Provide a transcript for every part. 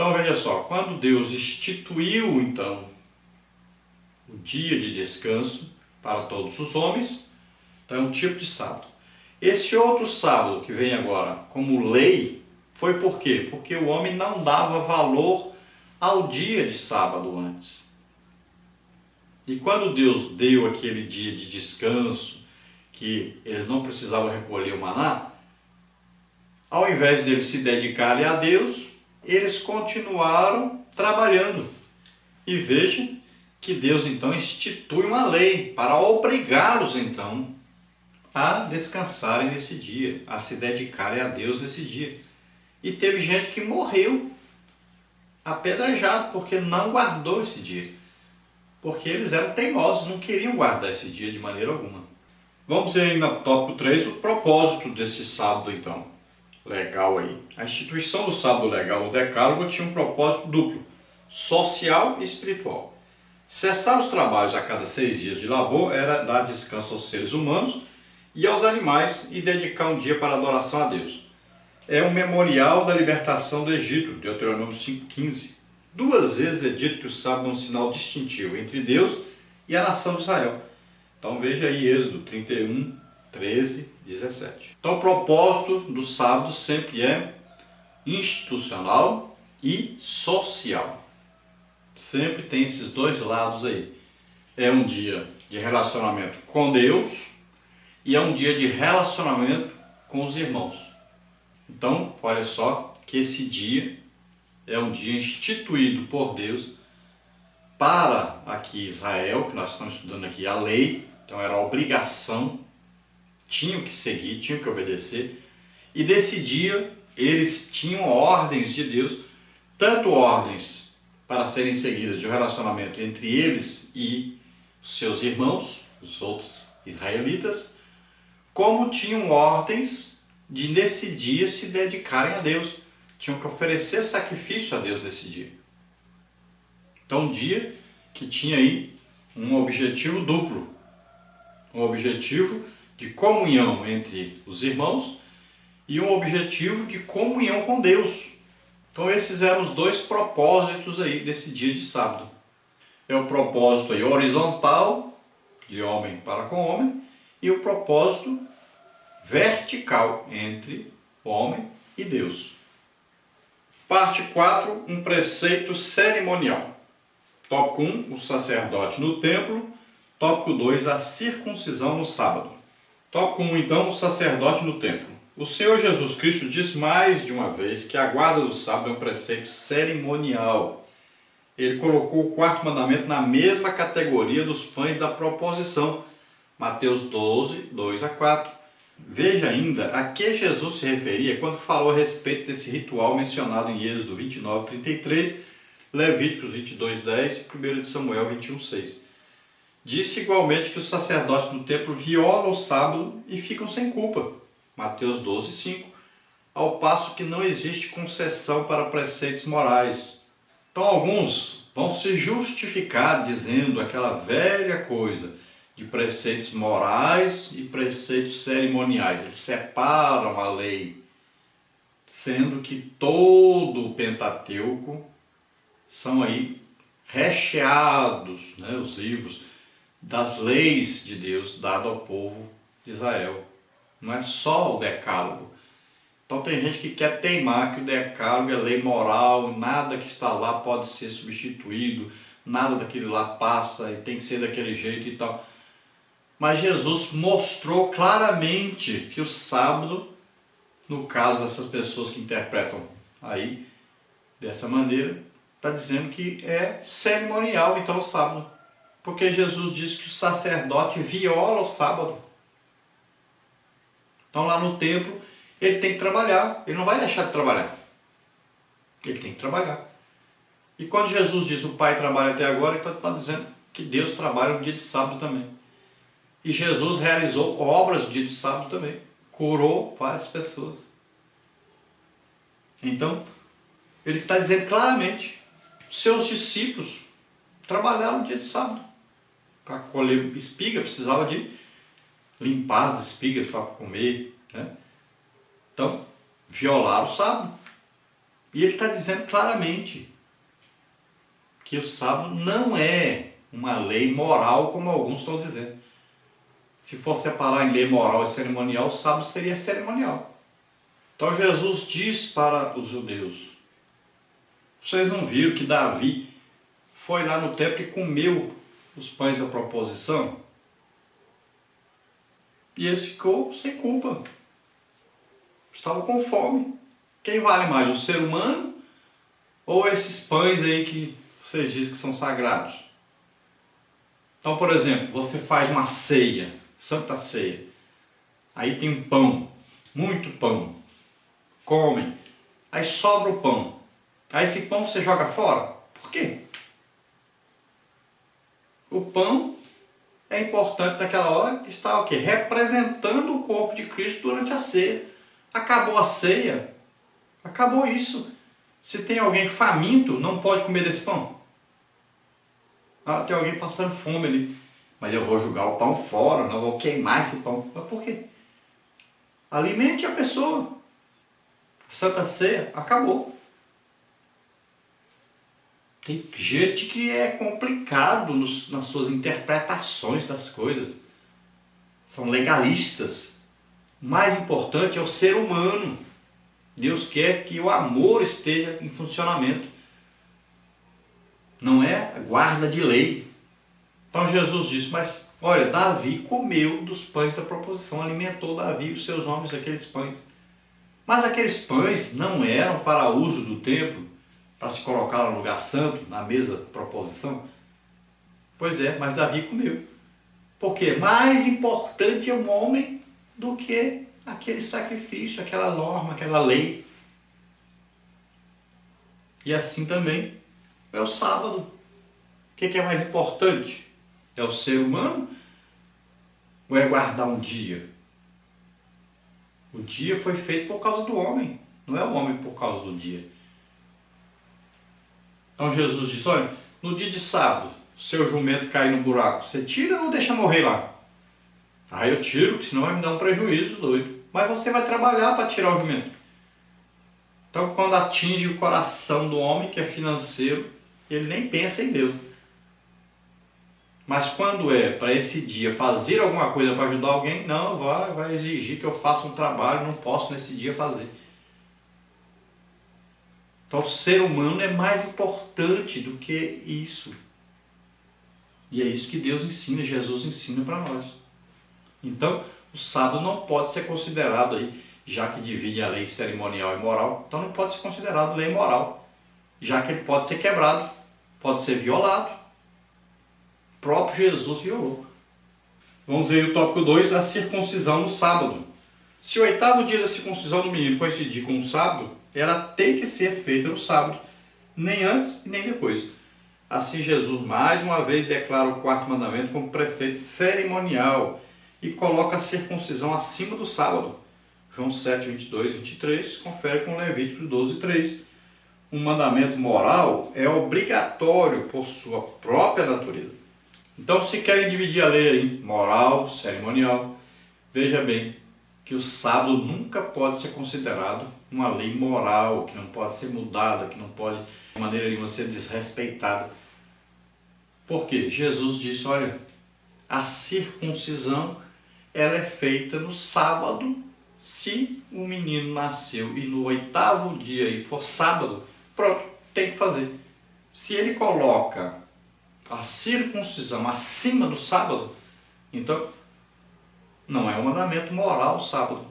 Então veja só, quando Deus instituiu então o dia de descanso para todos os homens, então é um tipo de sábado. Esse outro sábado que vem agora como lei, foi por quê? Porque o homem não dava valor ao dia de sábado antes. E quando Deus deu aquele dia de descanso, que eles não precisavam recolher o maná, ao invés deles se dedicarem a Deus, eles continuaram trabalhando. E veja que Deus então institui uma lei para obrigá-los então a descansarem nesse dia, a se dedicarem a Deus nesse dia. E teve gente que morreu apedrejado porque não guardou esse dia. Porque eles eram teimosos, não queriam guardar esse dia de maneira alguma. Vamos ver aí no tópico 3 o propósito desse sábado então. Legal aí. A instituição do sábado legal, o decálogo, tinha um propósito duplo, social e espiritual. Cessar os trabalhos a cada 6 dias de labor era dar descanso aos seres humanos e aos animais e dedicar um dia para adoração a Deus. É um memorial da libertação do Egito, Deuteronômio 5,15. 2 vezes é dito que o sábado é um sinal distintivo entre Deus e a nação de Israel. Então veja aí Êxodo 31, 13, 17. Então o propósito do sábado sempre é institucional e social. Sempre tem esses dois lados aí. É um dia de relacionamento com Deus e é um dia de relacionamento com os irmãos. Então, olha só que esse dia é um dia instituído por Deus para aqui Israel, que nós estamos estudando aqui a lei, então era a obrigação, tinham que seguir, tinham que obedecer, e nesse dia eles tinham ordens de Deus, tanto ordens para serem seguidas de um relacionamento entre eles e seus irmãos, os outros israelitas, como tinham ordens de nesse dia se dedicarem a Deus. Tinham que oferecer sacrifício a Deus nesse dia. Então um dia que tinha aí um objetivo duplo. Um objetivo de comunhão entre os irmãos e um objetivo de comunhão com Deus. Então esses eram os dois propósitos aí desse dia de sábado. É o propósito aí horizontal, de homem para com homem, e o propósito vertical entre homem e Deus. Parte 4, um preceito cerimonial. Tópico 1, o sacerdote no templo. Tópico 2, a circuncisão no sábado. Tópico 1, então, o sacerdote no templo. O Senhor Jesus Cristo diz mais de uma vez que a guarda do sábado é um preceito cerimonial. Ele colocou o quarto mandamento na mesma categoria dos pães da proposição. Mateus 12, 2 a 4. Veja ainda a que Jesus se referia quando falou a respeito desse ritual mencionado em Êxodo 29, 33, Levíticos 22, 10 e 1 Samuel 21, 6. Disse igualmente que os sacerdotes do templo violam o sábado e ficam sem culpa. Mateus 12, 5. Ao passo que não existe concessão para preceitos morais. Então alguns vão se justificar dizendo aquela velha coisa de preceitos morais e preceitos cerimoniais. Eles separam a lei, sendo que todo o Pentateuco são aí recheados, né, os livros das leis de Deus dado ao povo de Israel. Não é só o decálogo. Então tem gente que quer teimar que o decálogo é lei moral, nada que está lá pode ser substituído, nada daquilo lá passa e tem que ser daquele jeito e tal. Mas Jesus mostrou claramente que o sábado, no caso dessas pessoas que interpretam aí dessa maneira, está dizendo que é cerimonial então o sábado. Porque Jesus disse que o sacerdote viola o sábado. Então lá no templo ele tem que trabalhar, ele não vai deixar de trabalhar. Ele tem que trabalhar. E quando Jesus diz o Pai trabalha até agora, ele está dizendo que Deus trabalha no dia de sábado também. E Jesus realizou obras no dia de sábado também. Curou várias pessoas. Então, ele está dizendo claramente, seus discípulos trabalharam no dia de sábado. Para colher espiga, precisava de limpar as espigas para comer, né? Então, violaram o sábado. E ele está dizendo claramente que o sábado não é uma lei moral, como alguns estão dizendo. Se for separar em lei moral e cerimonial, o sábado seria cerimonial. Então Jesus diz para os judeus: vocês não viram que Davi foi lá no templo e comeu os pães da proposição? E ele ficou sem culpa. Estava com fome. Quem vale mais, o ser humano ou esses pães aí que vocês dizem que são sagrados? Então, por exemplo, você faz uma ceia, santa ceia. Aí tem um pão, muito pão. Comem. Aí sobra o pão. Aí esse pão você joga fora. Por quê? O pão é importante naquela hora que está o quê? Representando o corpo de Cristo durante a ceia. Acabou a ceia. Acabou isso. Se tem alguém faminto, não pode comer desse pão. Ah, tem alguém passando fome ali. Mas eu vou jogar o pão fora, não vou queimar esse pão. Mas por quê? Alimente a pessoa. A Santa Ceia acabou. Tem gente que é complicado nas suas interpretações das coisas. São legalistas. O mais importante é o ser humano. Deus quer que o amor esteja em funcionamento. Não é guarda de lei. Então Jesus disse, mas olha, Davi comeu dos pães da proposição, alimentou Davi e os seus homens daqueles pães. Mas aqueles pães não eram para uso do templo, para se colocar no lugar santo, na mesa da proposição. Pois é, mas Davi comeu. Porque mais importante é um homem do que aquele sacrifício, aquela norma, aquela lei. E assim também é o sábado. O que é mais importante? É o ser humano ou é guardar um dia? O dia foi feito por causa do homem, não é o homem por causa do dia. Então Jesus disse, olha, no dia de sábado, seu jumento cair no buraco, você tira ou deixa morrer lá? Ah, eu tiro, porque senão vai me dar um prejuízo doido. Mas você vai trabalhar para tirar o jumento. Então quando atinge o coração do homem, que é financeiro, ele nem pensa em Deus. Mas quando é para esse dia fazer alguma coisa para ajudar alguém, não, vai exigir que eu faça um trabalho, não posso nesse dia fazer. Então o ser humano é mais importante do que isso. E é isso que Deus ensina, Jesus ensina para nós. Então o sábado não pode ser considerado aí, já que divide a lei cerimonial e moral, então não pode ser considerado lei moral, já que ele pode ser quebrado, pode ser violado. O próprio Jesus violou. Vamos ver o tópico 2, a circuncisão no sábado. Se o 8º dia da circuncisão do menino coincidir com o sábado, ela tem que ser feita no sábado, nem antes e nem depois. Assim Jesus mais uma vez declara o 4º mandamento como preceito cerimonial e coloca a circuncisão acima do sábado. João 7, 22 e 23, confere com Levítico 12, 3. Um mandamento moral é obrigatório por sua própria natureza. Então, se querem dividir a lei aí, moral, cerimonial, veja bem que o sábado nunca pode ser considerado uma lei moral, que não pode ser mudada, que não pode, de maneira nenhuma, ser desrespeitada. Por quê? Jesus disse, olha, a circuncisão ela é feita no sábado, se o menino nasceu e no 8º dia e for sábado, pronto, tem que fazer. Se ele coloca a circuncisão acima do sábado, então não é um mandamento moral o sábado.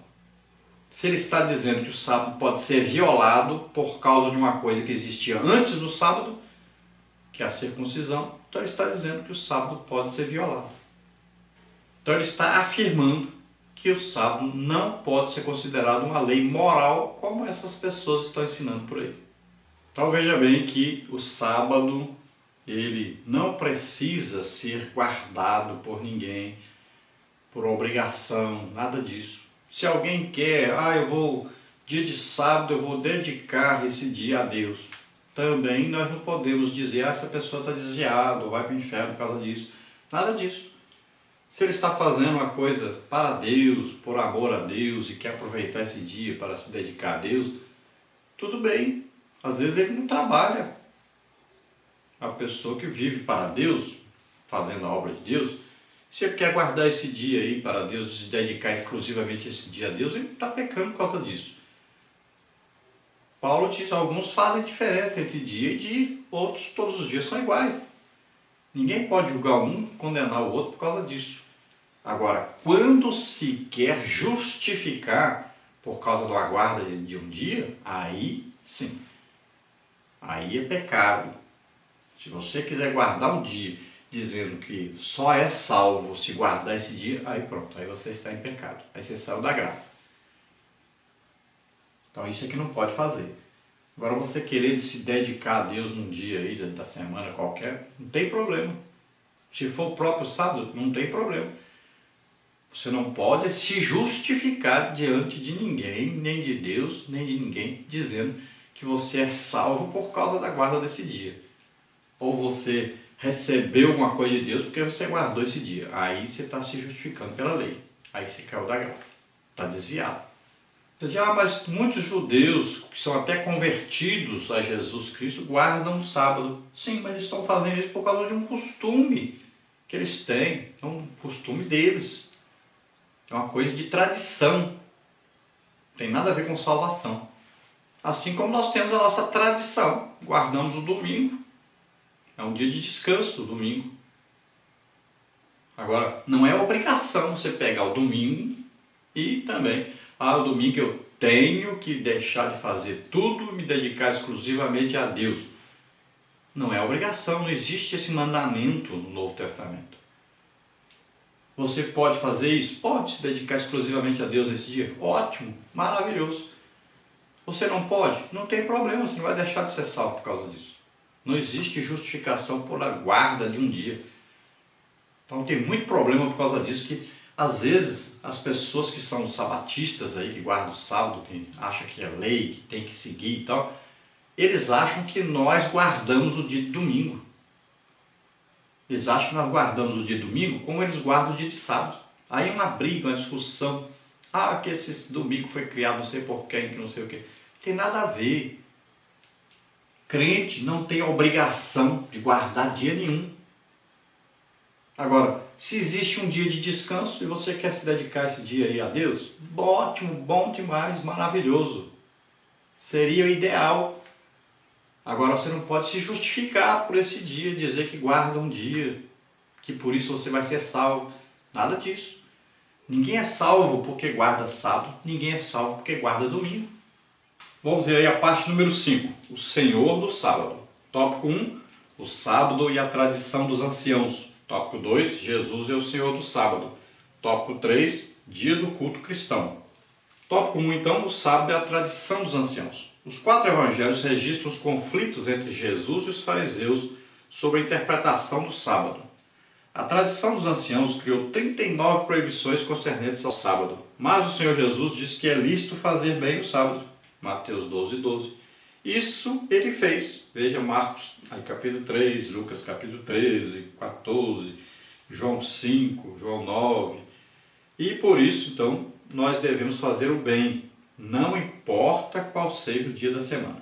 Se ele está dizendo que o sábado pode ser violado por causa de uma coisa que existia antes do sábado, que é a circuncisão, então ele está dizendo que o sábado pode ser violado. Então ele está afirmando que o sábado não pode ser considerado uma lei moral como essas pessoas estão ensinando por aí. Então veja bem que o sábado ele não precisa ser guardado por ninguém, por obrigação, nada disso. Se alguém quer, dia de sábado eu vou dedicar esse dia a Deus. Também nós não podemos dizer, essa pessoa está desviada ou vai para o inferno por causa disso. Nada disso. Se ele está fazendo uma coisa para Deus, por amor a Deus e quer aproveitar esse dia para se dedicar a Deus, tudo bem. Às vezes ele não trabalha. A pessoa que vive para Deus, fazendo a obra de Deus, se ele quer guardar esse dia aí para Deus, se dedicar exclusivamente esse dia a Deus, ele está pecando por causa disso. Paulo diz, alguns fazem diferença entre dia e dia, outros todos os dias são iguais. Ninguém pode julgar um, condenar o outro por causa disso. Agora, quando se quer justificar por causa da guarda de um dia, aí sim, aí é pecado. Se você quiser guardar um dia dizendo que só é salvo se guardar esse dia, aí pronto, aí você está em pecado, aí você saiu da graça. Então isso é que não pode fazer. Agora você querer se dedicar a Deus num dia aí da semana qualquer, não tem problema. Se for o próprio sábado, não tem problema. Você não pode se justificar diante de ninguém, nem de Deus, nem de ninguém, dizendo que você é salvo por causa da guarda desse dia. Ou você recebeu alguma coisa de Deus porque você guardou esse dia. Aí você está se justificando pela lei. Aí você caiu da graça. Está desviado. Você diz, mas muitos judeus que são até convertidos a Jesus Cristo guardam o sábado. Sim, mas eles estão fazendo isso por causa de um costume que eles têm. É um costume deles. É uma coisa de tradição. Não tem nada a ver com salvação. Assim como nós temos a nossa tradição. Guardamos o domingo. É um dia de descanso, o domingo. Agora, não é obrigação você pegar o domingo e também, o domingo eu tenho que deixar de fazer tudo e me dedicar exclusivamente a Deus. Não é obrigação, não existe esse mandamento no Novo Testamento. Você pode fazer isso? Pode se dedicar exclusivamente a Deus nesse dia? Ótimo, maravilhoso. Você não pode? Não tem problema, você não vai deixar de ser salvo por causa disso. Não existe justificação por a guarda de um dia. Então tem muito problema por causa disso, que às vezes as pessoas que são sabatistas aí, que guardam o sábado, que acham que é lei, que tem que seguir e tal, eles acham que nós guardamos o dia de domingo. Eles acham que nós guardamos o dia de domingo como eles guardam o dia de sábado. Aí uma briga, uma discussão. Que esse domingo foi criado não sei por quem, que não sei o quê. Não tem nada a ver. Crente não tem a obrigação de guardar dia nenhum. Agora, se existe um dia de descanso e você quer se dedicar esse dia aí a Deus, ótimo, bom demais, maravilhoso. Seria o ideal. Agora você não pode se justificar por esse dia, dizer que guarda um dia, que por isso você vai ser salvo. Nada disso. Ninguém é salvo porque guarda sábado, ninguém é salvo porque guarda domingo. Vamos ver aí a parte número 5, o Senhor do sábado. Tópico 1, o sábado e a tradição dos anciãos. Tópico 2, Jesus é o Senhor do sábado. Tópico 3, dia do culto cristão. Tópico 1, então, o sábado e a tradição dos anciãos. Os 4 evangelhos registram os conflitos entre Jesus e os fariseus sobre a interpretação do sábado. A tradição dos anciãos criou 39 proibições concernentes ao sábado, mas o Senhor Jesus diz que é lícito fazer bem o sábado. Mateus 12, 12. Isso ele fez. Veja Marcos capítulo 3, Lucas capítulo 13, 14, João 5, João 9. E por isso, então, nós devemos fazer o bem, não importa qual seja o dia da semana.